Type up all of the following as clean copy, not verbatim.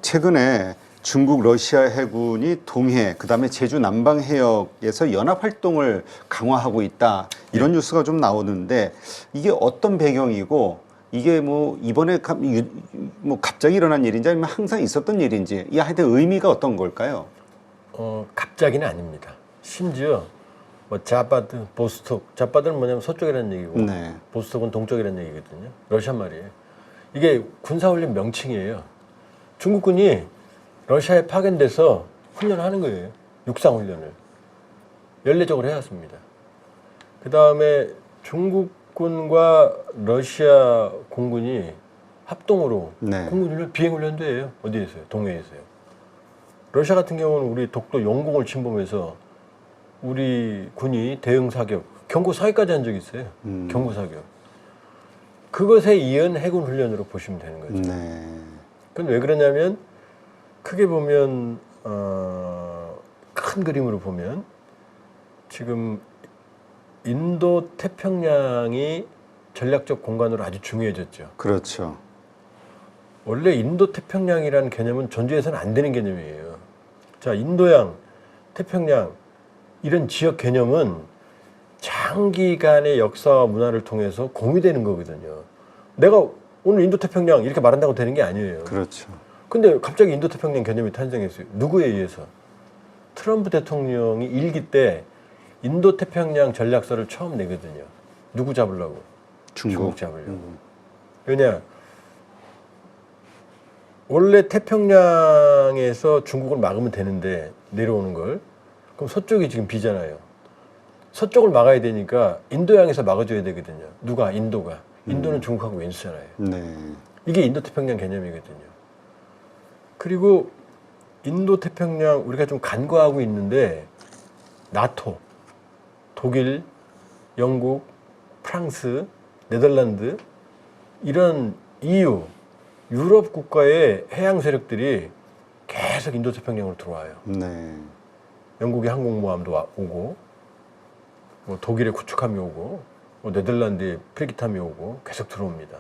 최근에 중국 러시아 해군이 동해 그다음에 제주 남방 해역에서 연합 활동을 강화하고 있다 이런 뉴스가 좀 나오는데 이게 어떤 배경이고 이게 뭐 이번에 뭐 갑자기 일어난 일인지 아니면 항상 있었던 일인지 이 하여튼 의미가 어떤 걸까요? 갑자기는 아닙니다. 심지어 뭐 자바드, 보스톡, 자바드는 뭐냐면 서쪽이라는 얘기고 네. 보스톡은 동쪽이라는 얘기거든요. 러시아 말이에요. 이게 군사훈련 명칭이에요. 중국군이 러시아에 파견돼서 훈련하는 거예요. 육상훈련을. 연례적으로 해왔습니다. 그 다음에 중국군과 러시아 공군이 합동으로 네. 공군훈련, 비행훈련도 해요. 어디에서요? 동해에서요. 러시아 같은 경우는 우리 독도 영공을 침범해서 우리 군이 대응 사격, 경고 사격까지 한 적이 있어요. 경고 사격. 그것에 이은 해군 훈련으로 보시면 되는 거죠. 네. 그건 왜 그러냐면 크게 보면 큰 그림으로 보면 지금 인도 태평양이 전략적 공간으로 아주 중요해졌죠. 그렇죠. 원래 인도 태평양이라는 개념은 전제해서는 안 되는 개념이에요. 자, 인도양, 태평양 이런 지역 개념은 장기간의 역사와 문화를 통해서 공유되는 거거든요. 내가 오늘 인도 태평양 이렇게 말한다고 되는 게 아니에요. 그렇죠. 근데 갑자기 인도 태평양 개념이 탄생했어요. 누구에 의해서? 트럼프 대통령이 일기 때 인도 태평양 전략서를 처음 내거든요. 누구 잡으려고? 중국 잡으려고. 왜냐? 원래 태평양에서 중국을 막으면 되는데 내려오는 걸 그럼 서쪽이 지금 비잖아요. 서쪽을 막아야 되니까 인도양에서 막아줘야 되거든요. 누가? 인도가. 인도는 중국하고 왼수잖아요. 네. 이게 인도 태평양 개념이거든요. 그리고 인도 태평양 우리가 좀 간과하고 있는데 나토, 독일, 영국, 프랑스, 네덜란드 이런 EU, 유럽 국가의 해양 세력들이 계속 인도 태평양으로 들어와요. 네. 영국의 항공모함도 오고, 뭐 독일의 구축함이 오고, 뭐 네덜란드의 프리기탐이 오고 계속 들어옵니다.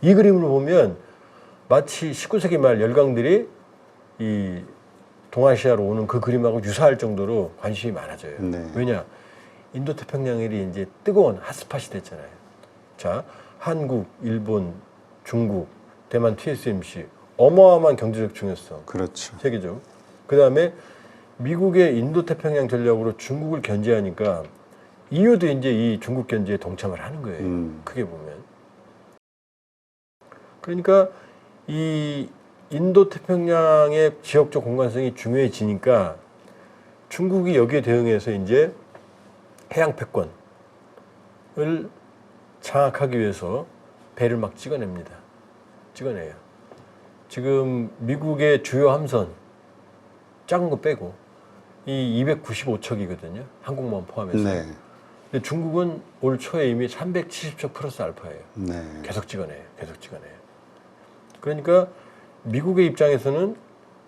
이 그림을 보면 마치 19세기 말 열강들이 이 동아시아로 오는 그 그림하고 유사할 정도로 관심이 많아져요. 네. 왜냐? 인도 태평양이 이제 뜨거운 핫스팟이 됐잖아요. 자, 한국, 일본, 중국, 대만 TSMC 어마어마한 경제적 중요성. 그렇죠. 세계적. 그 다음에 미국의 인도 태평양 전략으로 중국을 견제하니까 EU도 이제 이 중국 견제에 동참을 하는 거예요. 크게 보면. 그러니까 이 인도 태평양의 지역적 공간성이 중요해지니까 중국이 여기에 대응해서 이제 해양 패권을 장악하기 위해서 배를 막 찍어냅니다. 찍어내요. 지금 미국의 주요 함선 작은 거 빼고 이 295척이거든요. 항공모함 포함해서. 네. 근데 중국은 올 초에 이미 370척 플러스 알파예요. 네. 계속 찍어내요. 계속 찍어내요. 그러니까 미국의 입장에서는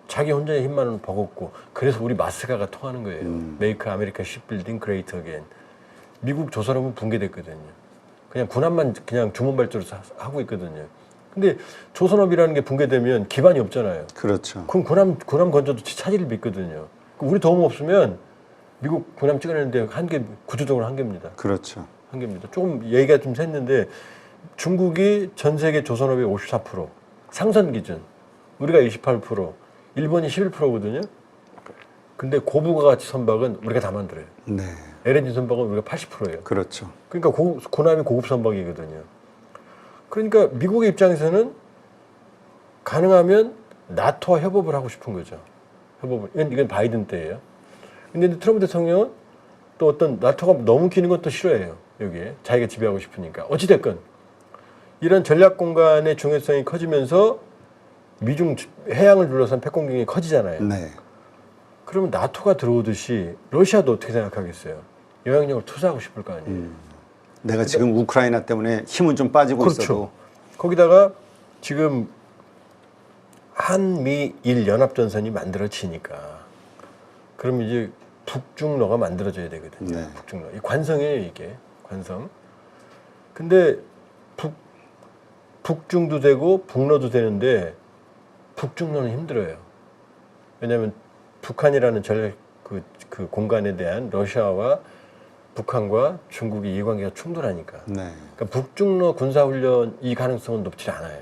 자기 혼자의 힘만은 버겁고 그래서 우리 마스가가 통하는 거예요. Make America Shipbuilding Great Again. 미국 조선업은 붕괴됐거든요. 그냥 군함만 그냥 주문발주로 하고 있거든요. 근데 조선업이라는 게 붕괴되면 기반이 없잖아요. 그렇죠. 그럼 군함 건조도 차질을 빚거든요. 우리 도움 없으면 미국 군함 찍어내는데 구조적으로 한계입니다. 그렇죠. 한계입니다. 조금 얘기가 좀 샜는데 중국이 전 세계 조선업의 54%, 상선 기준 우리가 28%, 일본이 11%거든요. 근데 고부가 가치 선박은 우리가 다 만들어요. 네. LNG 선박은 우리가 80%예요. 그렇죠. 그러니까 군함이 고급 선박이거든요. 그러니까 미국의 입장에서는 가능하면 나토와 협업을 하고 싶은 거죠. 이건 바이든 때예요. 근데 트럼프 대통령은 또 어떤 나토가 너무 끼는 것도 싫어해요. 여기에 자기가 지배하고 싶으니까. 어찌됐건 이런 전략 공간의 중요성이 커지면서 미중 해양을 둘러싼 패권경이 커지잖아요. 네. 그러면 나토가 들어오듯이 러시아도 어떻게 생각하겠어요? 영향력을 투사하고 싶을 거 아니에요. 내가 지금 우크라이나 때문에 힘은 좀 빠지고 그렇죠. 있어도 거기다가 지금 한미일 연합전선이 만들어지니까 그럼 이제 북중러가 만들어져야 되거든요. 네. 북중러. 이 관성이에요, 이게. 관성. 근데 북중도 되고 북러도 되는데 북중로는 힘들어요. 왜냐하면 북한이라는 그 공간에 대한 러시아와 북한과 중국의 이해관계가 충돌하니까. 네. 그러니까 북중로 군사훈련 이 가능성은 높지 않아요.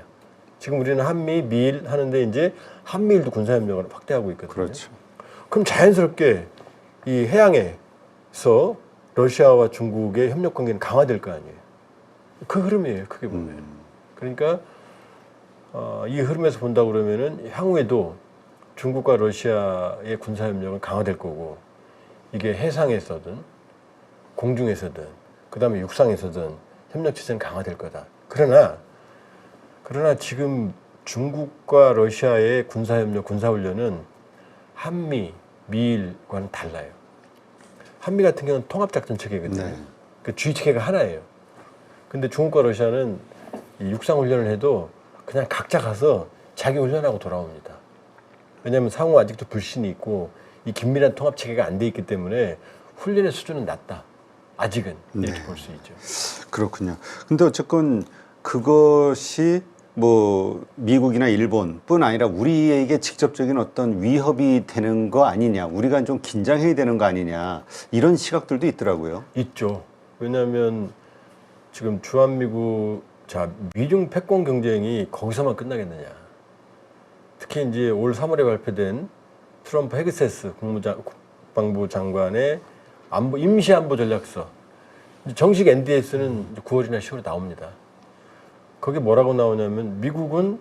지금 우리는 한미, 미일 하는데 이제 한미일도 군사협력을 확대하고 있거든요. 그렇죠. 그럼 자연스럽게 이 해양에서 러시아와 중국의 협력 관계는 강화될 거 아니에요. 그 흐름이에요. 크게 보면. 그러니까 이 흐름에서 본다 그러면은 향후에도 중국과 러시아의 군사협력은 강화될 거고 이게 해상에서든 공중에서든 그다음에 육상에서든 협력 체제는 강화될 거다. 그러나 지금 중국과 러시아의 군사협력, 군사훈련은 한미, 미일과는 달라요. 한미 같은 경우는 통합작전 체계거든요. 네. 그 주의 체계가 하나예요. 근데 중국과 러시아는 이 육상훈련을 해도 그냥 각자 가서 자기 훈련하고 돌아옵니다. 왜냐하면 상호 아직도 불신이 있고 이 긴밀한 통합 체계가 안 돼 있기 때문에 훈련의 수준은 낮다. 아직은 이렇게 네. 볼 수 있죠. 그렇군요. 근데 어쨌건 그것이 뭐 미국이나 일본뿐 아니라 우리에게 직접적인 어떤 위협이 되는 거 아니냐, 우리가 좀 긴장해야 되는 거 아니냐, 이런 시각들도 있더라고요. 있죠. 왜냐하면 지금 주한미국 미중 패권 경쟁이 거기서만 끝나겠느냐. 특히 이제 올 3월에 발표된 트럼프 헤그세스 국방부 장관의 임시 안보 전략서. 정식 NDS는 9월이나 10월에 나옵니다. 거기 뭐라고 나오냐면 미국은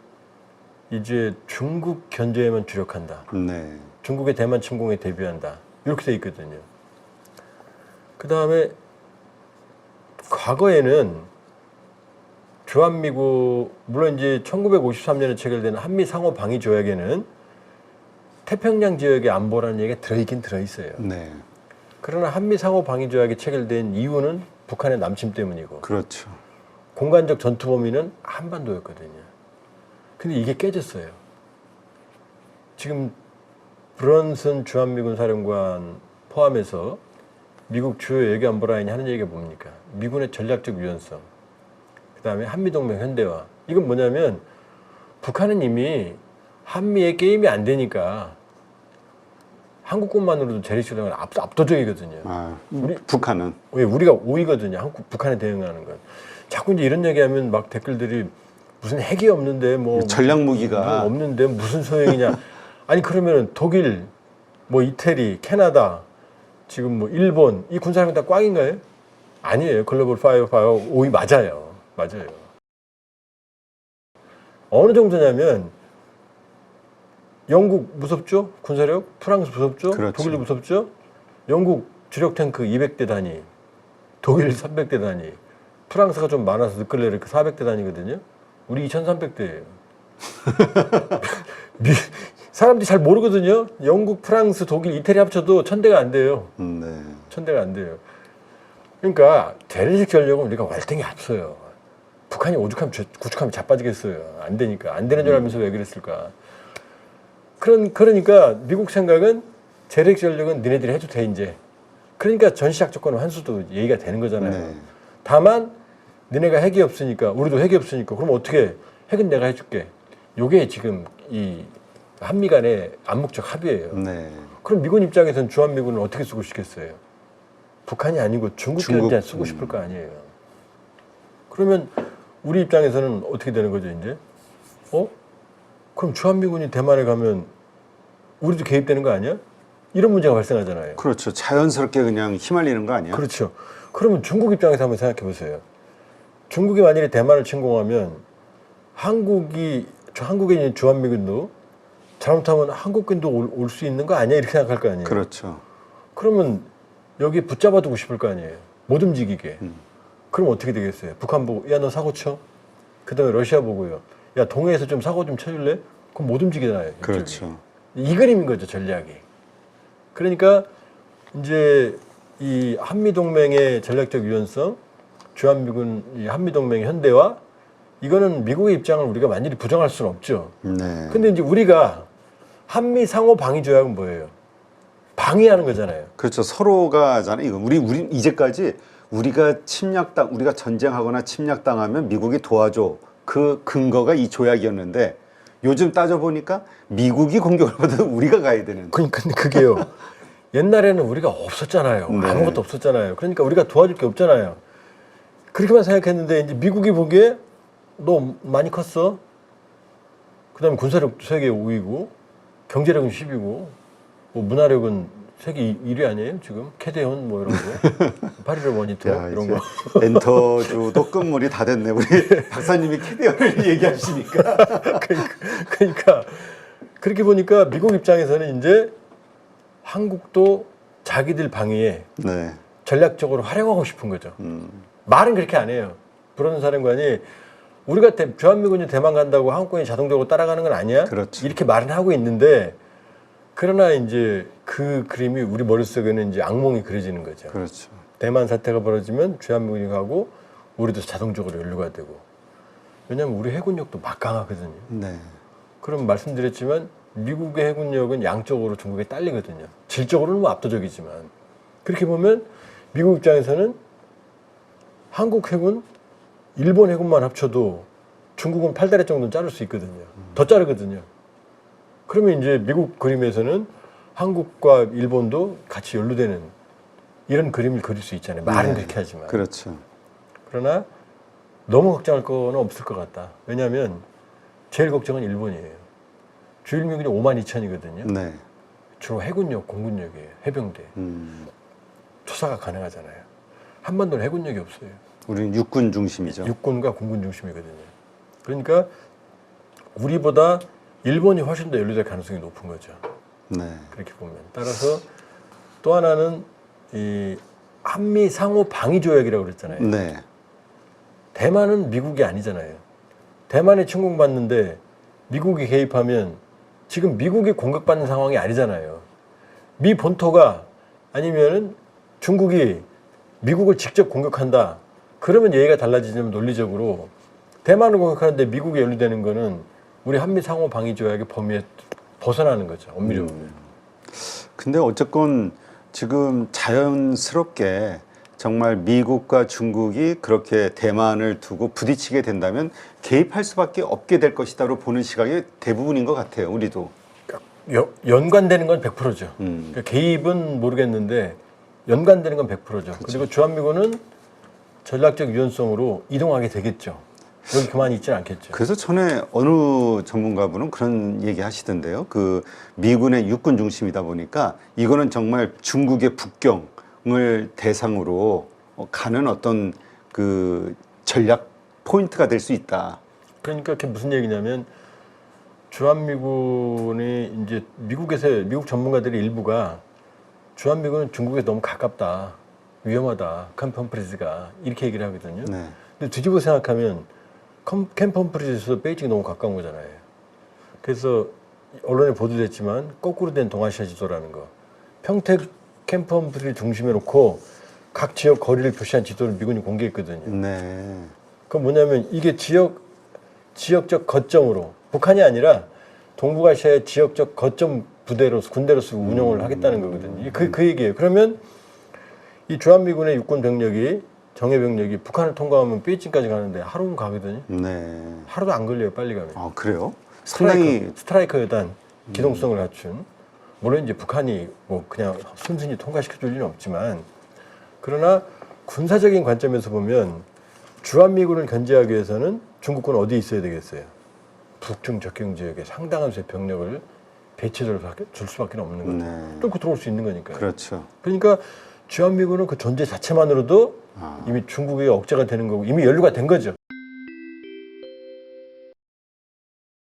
이제 중국 견제에만 주력한다. 네. 중국의 대만 침공에 대비한다. 이렇게 돼 있거든요. 그 다음에 과거에는 주한미국, 물론 이제 1953년에 체결된 한미 상호 방위 조약에는 태평양 지역의 안보라는 얘기가 들어있긴 들어있어요. 네. 그러나 한미 상호 방위 조약이 체결된 이유는 북한의 남침 때문이고 그렇죠. 공간적 전투 범위는 한반도였거든요. 근데 이게 깨졌어요. 지금 브런슨 주한미군 사령관 포함해서 미국 주요 외교 안보 라인이 하는 얘기가 뭡니까? 미군의 전략적 유연성, 그 다음에 한미동맹 현대화. 이건 뭐냐면 북한은 이미 한미의 게임이 안 되니까 한국군만으로도 재래시장은 압도적이거든요. 아, 북한은. 왜 우리가 5위거든요. 북한에 대응하는 건. 자꾸 이제 이런 얘기하면 막 댓글들이 무슨 핵이 없는데 뭐 전략 무기가 없는데 무슨 소용이냐. 아니 그러면은 독일, 뭐 이태리, 캐나다, 지금 뭐 일본 이 군사력이 다 꽝인가요? 아니에요. 글로벌 파이어 5위 맞아요. 맞아요. 어느 정도냐면 영국 무섭죠? 군사력? 프랑스 무섭죠? 그렇죠. 독일 무섭죠? 영국 주력 탱크 200대 단위, 독일 300대 단위, 프랑스가 좀 많아서 느클레르 400대 단위거든요. 우리 2,300대예요. 사람들이 잘 모르거든요. 영국, 프랑스, 독일, 이태리 합쳐도 1,000대가 안 돼요. 네. 1,000대가 안 돼요. 그러니까 대리식 전력은 우리가 월등히 앞서요. 북한이 구축하면 자빠지겠어요. 안 되니까. 안 되는 줄 알면서 왜 그랬을까. 그러니까 미국 생각은 재래식 전력은 니네들이 해도 돼 이제. 그러니까 전시작 조건 환수도 얘기가 되는 거잖아요. 네. 다만 니네가 핵이 없으니까 우리도 핵이 없으니까 그럼 어떻게 핵은 내가 해줄게. 요게 지금 이 한미 간의 암묵적 합의예요. 네. 그럼 미군 입장에서는 주한미군을 어떻게 쓰고 싶겠어요? 북한이 아니고 중국한테 쓰고 싶을 거 아니에요. 그러면 우리 입장에서는 어떻게 되는 거죠 이제? 그럼 주한미군이 대만에 가면 우리도 개입되는 거 아니야? 이런 문제가 발생하잖아요. 그렇죠. 자연스럽게 그냥 휘말리는 거 아니야? 그렇죠. 그러면 중국 입장에서 한번 생각해 보세요. 중국이 만일에 대만을 침공하면 한국에 있는 주한미군도 잘못하면 한국군도 올 수 있는 거 아니야? 이렇게 생각할 거 아니에요. 그렇죠. 그러면 여기 붙잡아두고 싶을 거 아니에요. 못 움직이게. 그럼 어떻게 되겠어요? 북한 보고 야 너 사고 쳐. 그다음에 러시아 보고요. 야 동해에서 좀 사고 좀 쳐줄래? 그럼 못 움직이잖아요. 이쪽이. 그렇죠. 이 그림인 거죠 전략이. 그러니까 이제 이 한미 동맹의 전략적 유연성, 주한미군 이 한미 동맹의 현대화, 이거는 미국의 입장을 우리가 완전히 부정할 수는 없죠. 네. 근데 이제 우리가 한미 상호 방위 조약은 뭐예요? 방위하는 거잖아요. 그렇죠. 서로가잖아요. 이거 우리 이제까지 우리가 전쟁하거나 침략당하면 미국이 도와줘. 그 근거가 이 조약이었는데 요즘 따져보니까 미국이 공격을 받아도 우리가 가야 되는. 근데 그게요. 옛날에는 우리가 없었잖아요. 네. 아무것도 없었잖아요. 그러니까 우리가 도와줄 게 없잖아요. 그렇게만 생각했는데 이제 미국이 보기에 너 많이 컸어. 그다음에 군사력 세계 5위고 경제력은 10위고 뭐 문화력은 세계 1위 아니에요 지금? 캐대헌 뭐 이런 거, 8.15 모니터 야, 이런 이제 거. 엔터주도 끝물이 다 됐네. 우리 박사님이 캐디언을 얘기하시니까. 그러니까 그렇게 보니까 미국 입장에서는 이제 한국도 자기들 방위에 네. 전략적으로 활용하고 싶은 거죠. 말은 그렇게 안 해요. 브로든 사령관이 우리가 주한미군이 대만 간다고 한국군이 자동적으로 따라가는 건 아니야? 그렇죠. 이렇게 말은 하고 있는데 그러나 이제 그 그림이 우리 머릿속에는 이제 악몽이 그려지는 거죠. 그렇죠. 대만 사태가 벌어지면 주한미군이 가고 우리도 자동적으로 연루가 되고 왜냐하면 우리 해군력도 막강하거든요. 네. 그럼 말씀드렸지만 미국의 해군력은 양쪽으로 중국에 딸리거든요. 질적으로는 뭐 압도적이지만 그렇게 보면 미국 입장에서는 한국 해군, 일본 해군만 합쳐도 중국은 8달러 정도는 자를 수 있거든요. 더 자르거든요. 그러면 이제 미국 그림에서는 한국과 일본도 같이 연루되는 이런 그림을 그릴 수 있잖아요. 말은 네. 그렇게 하지만. 그렇죠. 그러나 너무 걱정할 건 없을 것 같다. 왜냐하면 제일 걱정은 일본이에요. 주일미군이 52,000이거든요. 네. 주로 해군력, 공군력이에요. 해병대. 투사가 가능하잖아요. 한반도는 해군력이 없어요. 우리는 육군 중심이죠. 육군과 공군 중심이거든요. 그러니까 우리보다 일본이 훨씬 더 연루될 가능성이 높은 거죠. 네. 그렇게 보면. 따라서 또 하나는 이 한미 상호 방위 조약이라고 그랬잖아요. 네. 대만은 미국이 아니잖아요. 대만에 침공받는데 미국이 개입하면 지금 미국이 공격받는 상황이 아니잖아요. 미 본토가 아니면은 중국이 미국을 직접 공격한다. 그러면 얘기가 달라지지만 논리적으로 대만을 공격하는데 미국이 연루되는 거는 우리 한미 상호 방위 조약의 범위에 벗어나는 거죠. 엄밀히 보면. 근데 어쨌건 지금 자연스럽게 정말 미국과 중국이 그렇게 대만을 두고 부딪히게 된다면 개입할 수밖에 없게 될 것이다로 보는 시각이 대부분인 것 같아요. 우리도. 연관되는 건 100%죠. 음. 개입은 모르겠는데 연관되는 건 100%죠. 그렇죠. 그리고 주한미군은 전략적 유연성으로 이동하게 되겠죠. 여기 그만 있지는 않겠죠. 그래서 전에 어느 전문가분은 그런 얘기 하시던데요. 그 미군의 육군 중심이다 보니까 이거는 정말 중국의 북경을 대상으로 가는 어떤 그 전략 포인트가 될 수 있다. 그러니까 그게 무슨 얘기냐면 주한미군이 이제 미국 전문가들의 일부가 주한미군은 중국에 너무 가깝다, 위험하다, 캠프 험프리즈가 이렇게 얘기를 하거든요. 네. 근데 뒤집어 생각하면 캠프 험프리즈에서 베이징이 너무 가까운 거잖아요. 그래서 언론에 보도됐지만 거꾸로 된 동아시아 지도라는 거. 평택 캠프 험프리를 중심에 놓고 각 지역 거리를 표시한 지도를 미군이 공개했거든요. 네. 그건 뭐냐면 이게 지역적 거점으로 북한이 아니라 동북아시아의 지역적 거점 부대로서 군대로서 운영을 하겠다는 거거든요. 그 얘기예요. 그러면 이 주한미군의 육군 병력이 정예 병력이 북한을 통과하면 베이징까지 가는데 하루는 가거든요. 네. 하루도 안 걸려요. 빨리 가면. 아, 그래요? 상당히 스트라이커 여단 기동성을 갖춘 물론 이제 북한이 뭐 그냥 순순히 통과시켜 줄 리는 없지만 그러나 군사적인 관점에서 보면 주한미군을 견제하기 위해서는 중국군은 어디에 있어야 되겠어요? 북중 접경 지역에 상당한 수의 병력을 배치해 줄 수밖에 없는 거죠. 네. 뚫고 들어올 수 있는 거니까요. 그렇죠. 그러니까 주한미군은 그 존재 자체만으로도 이미 중국의 억제가 되는 거고 이미 연루가 된 거죠.